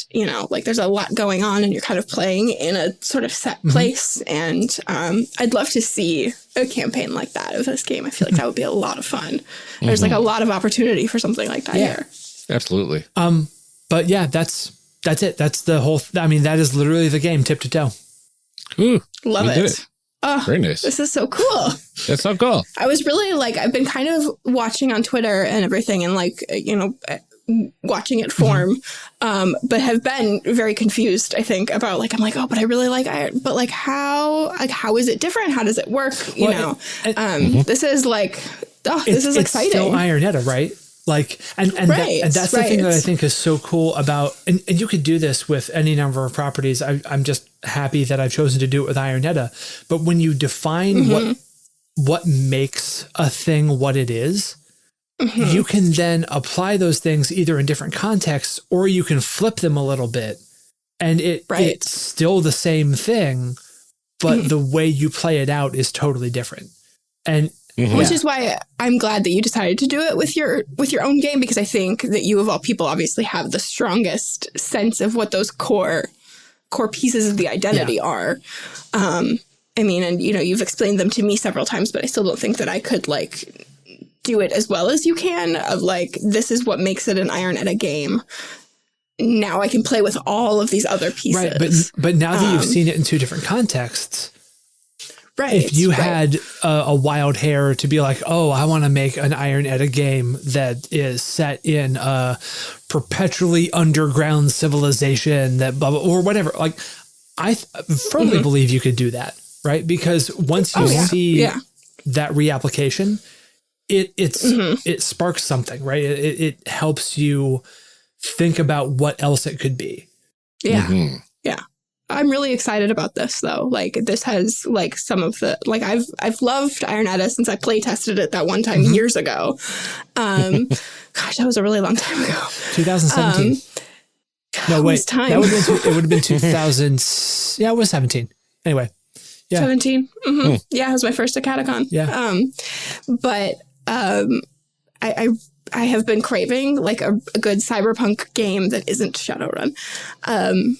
there's a lot going on and you're kind of playing in a sort of set place. And I'd love to see a campaign like that of this game. I feel like that would be a lot of fun. There's like a lot of opportunity for something like that here. Absolutely. But yeah, that's it. That's the whole, that is literally the game tip to toe. Love it. Oh, very nice. This is so cool. That's so cool. I was really like, I've been kind of watching on Twitter and everything and like, watching it form, but have been very confused, I think, about like, I'm like, oh, but I really like Iron, but like, how is it different? How does it work? This is like, this is exciting. It's still Iron Edda, right? Like, and that's the thing that I think is so cool about, and you could do this with any number of properties. I'm just happy that I've chosen to do it with Iron Edda. But when you define what makes a thing what it is, you can then apply those things either in different contexts, or you can flip them a little bit, and it's still the same thing, but the way you play it out is totally different. And which is why I'm glad that you decided to do it with your own game, because I think that you of all people obviously have the strongest sense of what those core pieces of the identity are. I mean, and you've explained them to me several times, but I still don't think that I could like do it as well as you can, of like, this is what makes it an Iron Edda game. Now I can play with all of these other pieces. Right, but now that you've seen it in two different contexts, if you had a wild hair to be like, oh, I want to make an Iron Edda game that is set in a perpetually underground civilization that blah, blah, or whatever, like, I firmly believe you could do that, right? Because once you see that reapplication, it sparks something, right? It helps you think about what else it could be. Yeah. Yeah. I'm really excited about this though. Like, this has like some of the, like, I've loved Iron Edda since I play tested it that one time years ago. Gosh, that was a really long time ago. 2017. No, wait, time. It would have been 2000. Yeah, it was 17. Anyway. Yeah. 17. Yeah, it was my first Acadecon. Yeah. But I have been craving like a good cyberpunk game that isn't Shadowrun. And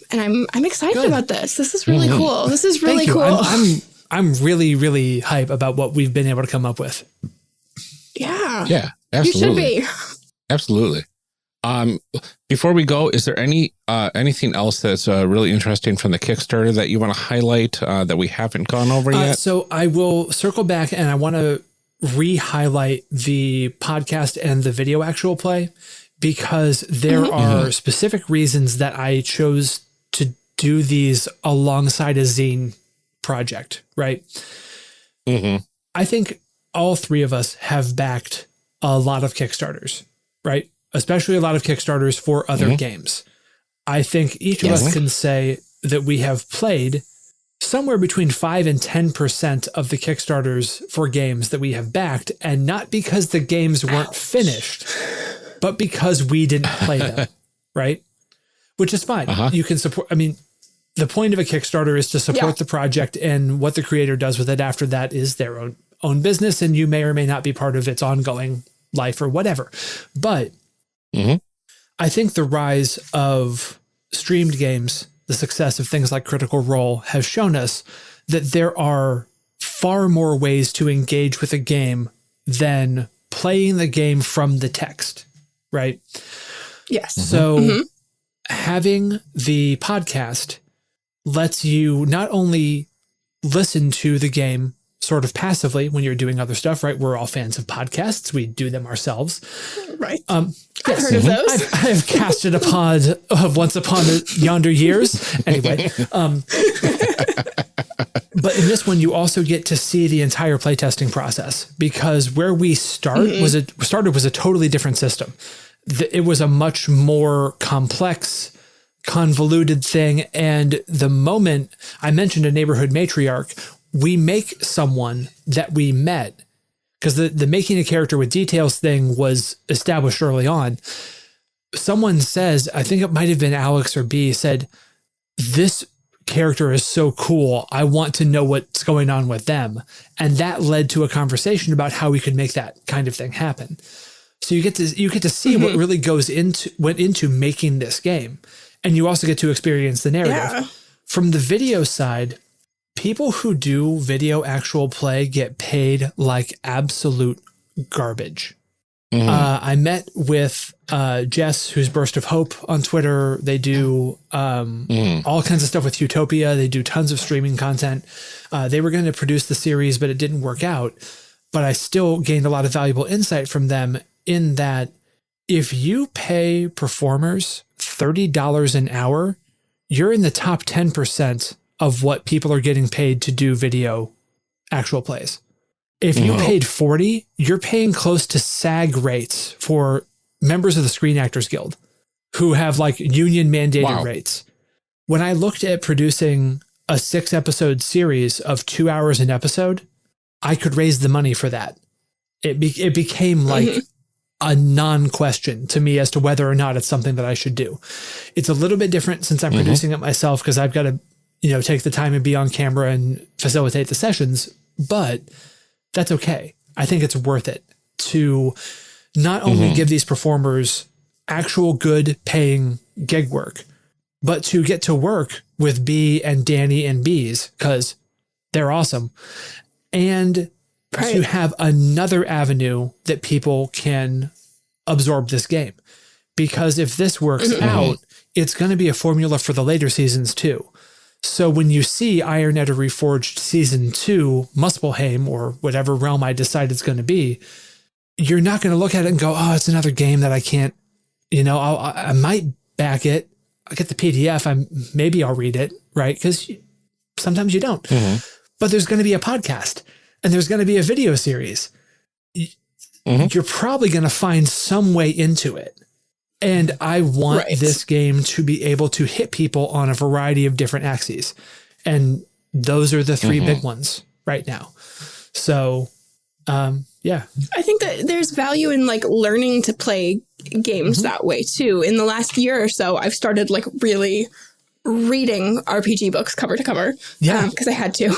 I'm excited about this. This is really cool. This is really cool. I'm really, really hype about what we've been able to come up with. Yeah. Yeah, absolutely. You should be. Absolutely. Before we go, is there anything else that's really interesting from the Kickstarter that you want to highlight that we haven't gone over yet? So I will circle back, and I want to re-highlight the podcast and the video actual play, because there are specific reasons that I chose to do these alongside a zine project, right? I think all three of us have backed a lot of Kickstarters, right? Especially a lot of Kickstarters for other games. I think each of us can say that we have played somewhere between 5 and 10% of the Kickstarters for games that we have backed, and not because the games weren't finished, but because we didn't play them, right? Which is fine. You can support, I mean, the point of a Kickstarter is to support the project, and what the creator does with it after that is their own business, and you may or may not be part of its ongoing life or whatever. But I think the rise of streamed games, the success of things like Critical Role, has shown us that there are far more ways to engage with a game than playing the game from the text, right? Yes. So having the podcast lets you not only listen to the game sort of passively when you're doing other stuff, right? We're all fans of podcasts. We do them ourselves. Right. I've heard of those. I've casted a pod of once upon yonder years. Anyway. But in this one, you also get to see the entire playtesting process, because where we started was a totally different system. It was a much more complex, convoluted thing. And the moment I mentioned a neighborhood matriarch, we make someone that we met, because the making a character with details thing was established early on. Someone says, I think it might have been Alex or B, said, this character is so cool, I want to know what's going on with them. And that led to a conversation about how we could make that kind of thing happen. So you get to see what really went into making this game. And you also get to experience the narrative. Yeah. From the video side, people who do video actual play get paid like absolute garbage, I met with Jess, who's Burst of Hope on Twitter. They do all kinds of stuff with Utopia. They do tons of streaming content. They were going to produce the series, but it didn't work out. But I still gained a lot of valuable insight from them in that if you pay performers $30 an hour, you're in the top 10% of what people are getting paid to do video actual plays. If you paid 40, you're paying close to SAG rates for members of the Screen Actors Guild who have like union mandated rates. When I looked at producing a 6-episode series of 2 hours an episode, I could raise the money for that. It became like a non-question to me as to whether or not it's something that I should do. It's a little bit different since I'm producing it myself because I've got to, take the time and be on camera and facilitate the sessions, but that's okay. I think it's worth it to not only give these performers actual good paying gig work, but to get to work with B and Danny and Bees because they're awesome. And to have another avenue that people can absorb this game. Because if this works out, it's going to be a formula for the later seasons too. So when you see Iron Edda Reforged Season 2, Muspelheim, or whatever realm I decide it's going to be, you're not going to look at it and go, oh, it's another game that I can't, I might back it. I'll get the PDF. Maybe I'll read it, right? Because sometimes you don't. But there's going to be a podcast and there's going to be a video series. You're probably going to find some way into it. And I want this game to be able to hit people on a variety of different axes. And those are the 3 big ones right now. So, yeah. I think that there's value in like learning to play games that way too. In the last year or so, I've started like really reading RPG books cover to cover. Yeah. Because I had to.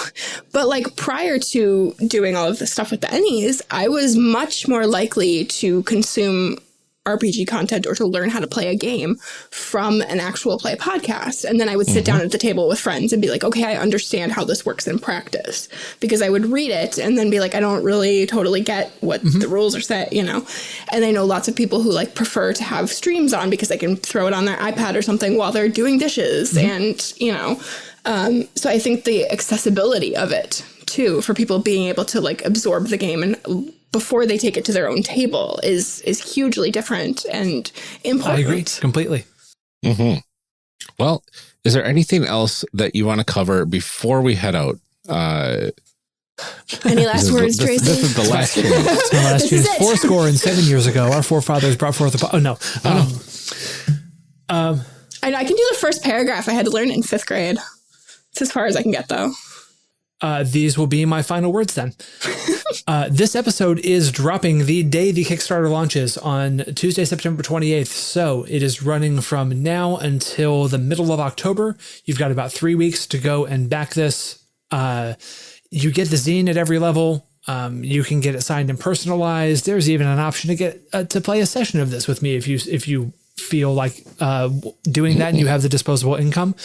But like prior to doing all of this stuff with the Ennies, I was much more likely to consume RPG content or to learn how to play a game from an actual play podcast. And then I would sit down at the table with friends and be like, okay, I understand how this works in practice, because I would read it and then be like, I don't really totally get what the rules are set, and I know lots of people who like prefer to have streams on because they can throw it on their iPad or something while they're doing dishes. And, so I think the accessibility of it too, for people being able to like absorb the game and before they take it to their own table is hugely different and important. I agree completely. Well, is there anything else that you want to cover before we head out? Any last words, Tracy? This is the last chance. It's my last chance. 407 years ago, our forefathers brought forth I can do the first paragraph. I had to learn it in 5th grade. It's as far as I can get, though. These will be my final words then. This episode is dropping the day the Kickstarter launches on Tuesday, September 28th. So it is running from now until the middle of October. You've got about 3 weeks to go and back this. You get the zine at every level. You can get it signed and personalized. There's even an option to get to play a session of this with me if you feel like doing that and you have the disposable income.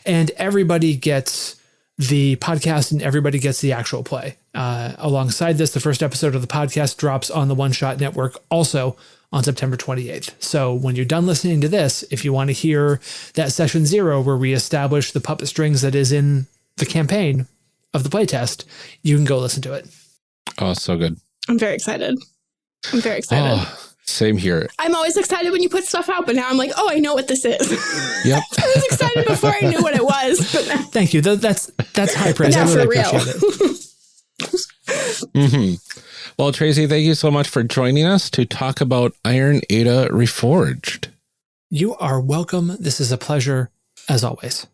And everybody gets the podcast and everybody gets the actual play. Alongside this, the first episode of the podcast drops on the One Shot Network also on September 28th. So when you're done listening to this, if you want to hear that session 0 where we establish the puppet strings that is in the campaign of the playtest, you can go listen to it. Oh, so good. I'm very excited. Oh, same here. I'm always excited when you put stuff out, but now I'm like, oh, I know what this is. Yep. I was excited before I knew what it was. But now, thank you. That's high praise. I really appreciate it. Well, Tracy, thank you so much for joining us to talk about Iron Edda Reforged. You are welcome. This is a pleasure, as always.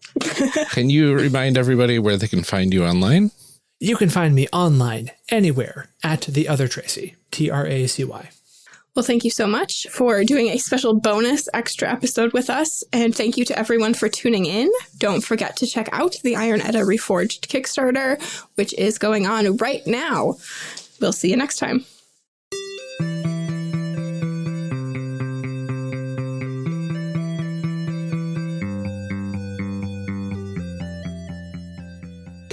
Can you remind everybody where they can find you online? You can find me online anywhere at The Other Tracy, Tracy. Well, thank you so much for doing a special bonus extra episode with us. And thank you to everyone for tuning in. Don't forget to check out the Iron Edda Reforged Kickstarter, which is going on right now. We'll see you next time.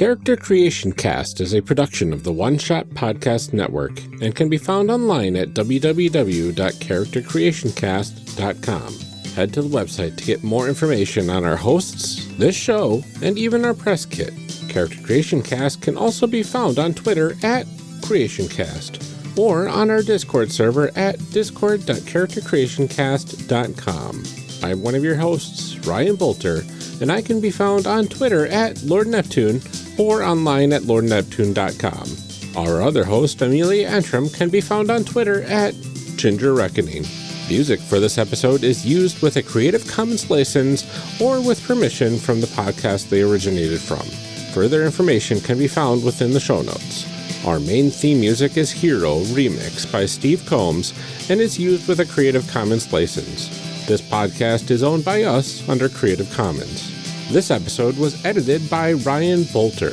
Character Creation Cast is a production of the One Shot Podcast Network and can be found online at www.charactercreationcast.com. Head to the website to get more information on our hosts, this show, and even our press kit. Character Creation Cast can also be found on Twitter at CreationCast or on our Discord server at discord.charactercreationcast.com. I'm one of your hosts, Ryan Bolter, and I can be found on Twitter at Lord Neptune or online at lordneptune.com. Our other host, Amelia Antrim, can be found on Twitter at Ginger Reckoning. Music for this episode is used with a Creative Commons license or with permission from the podcast they originated from. Further information can be found within the show notes. Our main theme music is Hero Remix by Steve Combs and is used with a Creative Commons license. This podcast is owned by us under Creative Commons. This episode was edited by Ryan Bolter.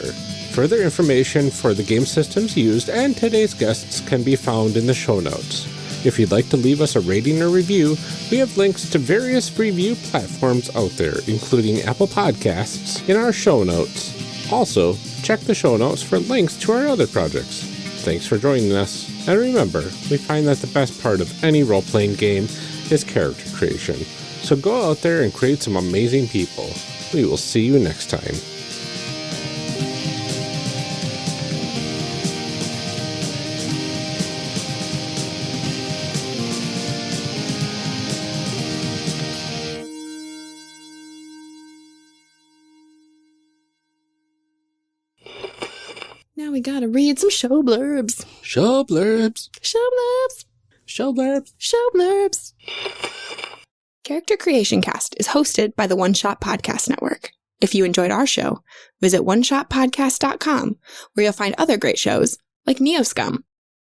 Further information for the game systems used and today's guests can be found in the show notes. If you'd like to leave us a rating or review, we have links to various review platforms out there, including Apple Podcasts, in our show notes. Also, check the show notes for links to our other projects. Thanks for joining us, and remember, we find that the best part of any role-playing game is character creation. So go out there and create some amazing people. We will see you next time. Now we gotta read some show blurbs. Show blurbs. Show blurbs. Show blurbs. Show blurbs. Character Creation Cast is hosted by the One Shot Podcast Network. If you enjoyed our show, visit oneshotpodcast.com, where you'll find other great shows like Neoscum.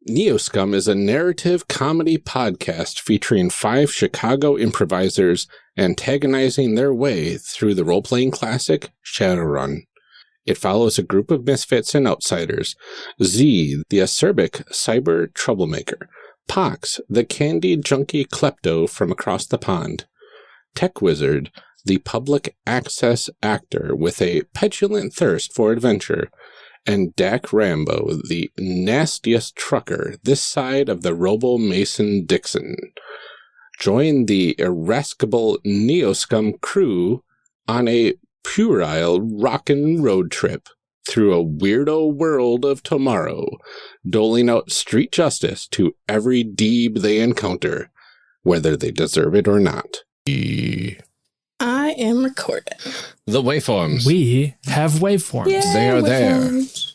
Neoscum is a narrative comedy podcast featuring 5 Chicago improvisers antagonizing their way through the role-playing classic Shadowrun. It follows a group of misfits and outsiders: Z, the acerbic cyber troublemaker; Pox, the candy junkie klepto from across the pond; Tech Wizard, the public access actor with a petulant thirst for adventure; and Dak Rambo, the nastiest trucker this side of the Robo-Mason-Dixon. Join the irascible Neoscum crew on a puerile rockin' road trip through a weirdo world of tomorrow, doling out street justice to every deeb they encounter, whether they deserve it or not. I am recording. The waveforms. We have waveforms. Yay, They are there. waveforms.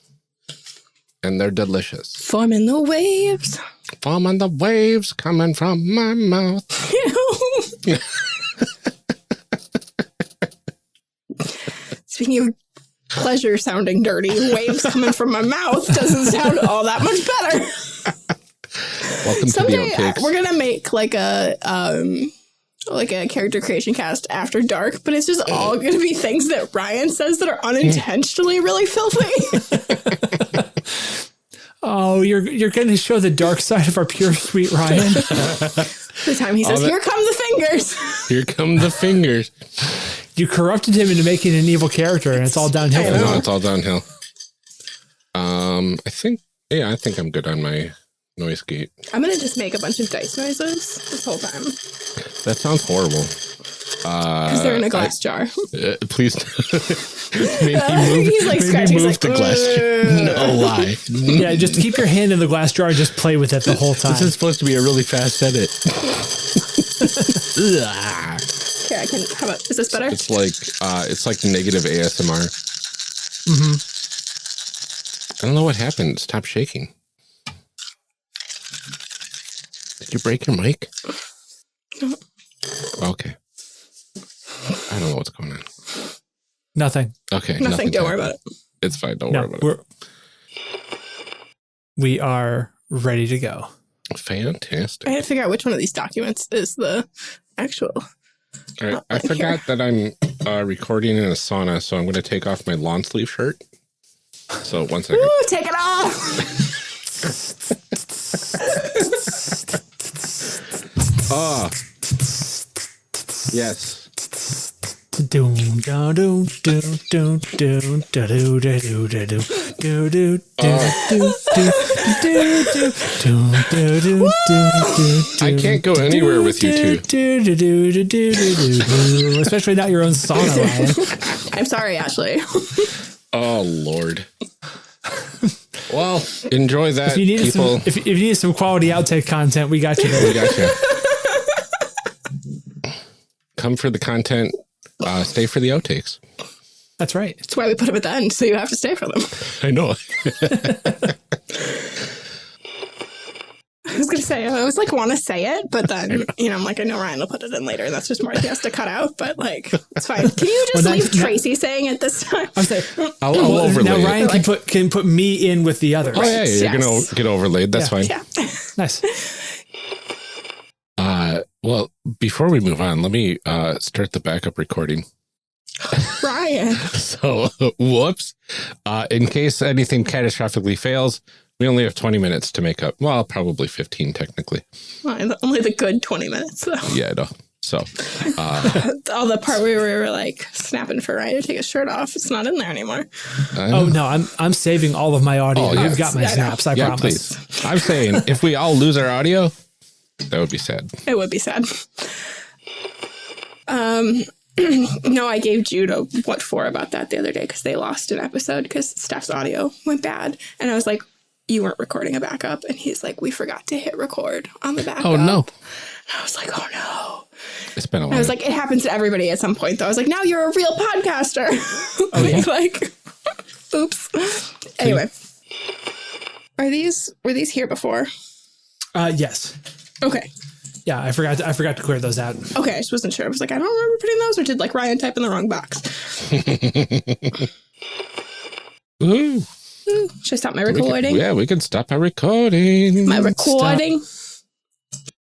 And they're delicious. Forming the waves. Forming the waves coming from my mouth. Speaking of pleasure sounding dirty, waves coming from my mouth doesn't sound all that much better. Welcome Someday to the Outtakes. we're gonna make like a character creation cast after dark, but it's just all gonna be things that Ryan says that are unintentionally really filthy. Oh, you're going to show the dark side of our pure sweet Ryan. The time he says, "Here come the fingers." Here come the fingers. You corrupted him into making an evil character, and it's all downhill. I know. No, it's all downhill. I think I'm good on my noise gate. I'm gonna just make a bunch of dice noises this whole time That sounds horrible. because they're in a glass jar. Please. Maybe move, He's like scratching. He's like, the glass jar. No, why? Yeah, just keep your hand in the glass jar and just play with it the whole time. This is supposed to be a really fast edit. Okay, I can. How about? Is this better? It's like negative ASMR. Mm-hmm. I don't know what happened. Stop shaking. Did you break your mic? No. Okay. I don't know what's going on. Nothing. Okay. Nothing. Don't worry about it. It's fine. Don't worry about it. We are ready to go. Fantastic. I had to figure out which one of these documents is the actual. All right. I forgot that I'm recording in a sauna, so I'm going to take off my lawn sleeve shirt. So 1 second. Woo, take it off. Oh. Yes. Doom, da, doom, doom, doom, doom, da, doo, da, doo, da, doo, doo, doo, doo, doo, doo, doo, doo, doo, doo. I can't go anywhere with you two. Especially not your own song, Ryan. I'm sorry, Ashley. Oh, Lord. Well, enjoy that, If you need people. if you need some quality outtake content, we got you there. We got you. Come for the content. Stay for the outtakes. That's right. That's why we put them at the end, so you have to stay for them. I know. I was gonna say, I always like want to say it, but then I'm like, I know Ryan will put it in later. That's just more he has to cut out. But like, it's fine. Can you just leave Tracy saying it this time? I'll say I'll overlay. Now Ryan can put me in with the others. Oh yeah, you're gonna get overlaid. That's fine. Yeah. Nice. Well, before we move on, let me start the backup recording. Ryan. So, whoops. In case anything catastrophically fails, we only have 20 minutes to make up. Well, probably 15 technically. Well, only the good 20 minutes, though. Yeah, I know. So, all the part where we were like snapping for Ryan to take his shirt off, it's not in there anymore. Oh no, I'm saving all of my audio. Oh, yeah. You've got my snaps, I promise. Please. I'm saying if we all lose our audio, that would be sad. It would be sad. No, I gave Jude a what for about that the other day because they lost an episode because Steph's audio went bad. And I was like, you weren't recording a backup. And he's like, we forgot to hit record on the backup. Oh, no. And I was like, oh, no. It's been a while. I was like, it happens to everybody at some point, though. I was like, now you're a real podcaster. Oh, yeah? Like, oops. Anyway. Were these here before? Yes. Okay. Yeah, I forgot to clear those out. Okay, I just wasn't sure. I was like, I don't remember putting those, or did like Ryan type in the wrong box? Ooh. Should I stop my recording? We can stop our recording. My recording.